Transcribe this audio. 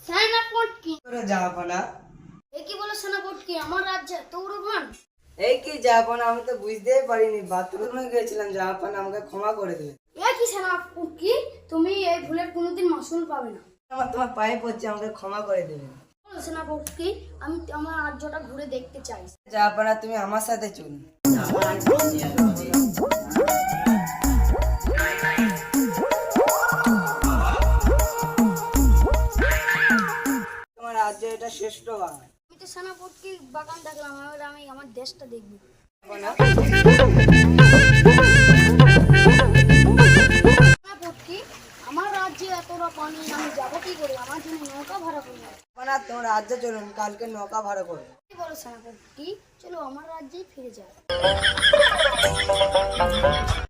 সেনাপতি করে জাহাপনা। এ কি বলে সেনাপতি? আমার রাজ্যে এত বড় ভান? এই কি জাহাপনা, আমি তো বুঝতেই পারিনি, বাথরুমে গেছিলাম জাহাপনা, আমাকে ক্ষমা করে দেবে। এ কি সেনাপতি, তুমি এই ভুলের কোনোদিন মাসুল পাবে না। তোমার পায়ে পড়ছে, আমাকে ক্ষমা করে দেবে। বলো সেনাপতি, আমি আমার রাজ্যটা ঘুরে দেখতে চাই। জাহাপনা, তুমি আমার সাথে চলুন। তোমার রাজ্য এটা শ্রেষ্ঠ বাগান। আমি তো সেনাপতি বাগান দেখলাম, এবার আমি আমার দেশটা দেখবো। জাহাপনা, সেনাপতি, আমার রাজ্যে এতটা পানি, আমি যাবো কি করে? আমার জন্য নৌকা ভাড়া করবো। জাহাপনা, তোমার রাজ্যে চলুন, কালকে নৌকা ভাড়া করো। কি বলো সেনাপতি, চলো আমার রাজ্যেই ফিরে যাও।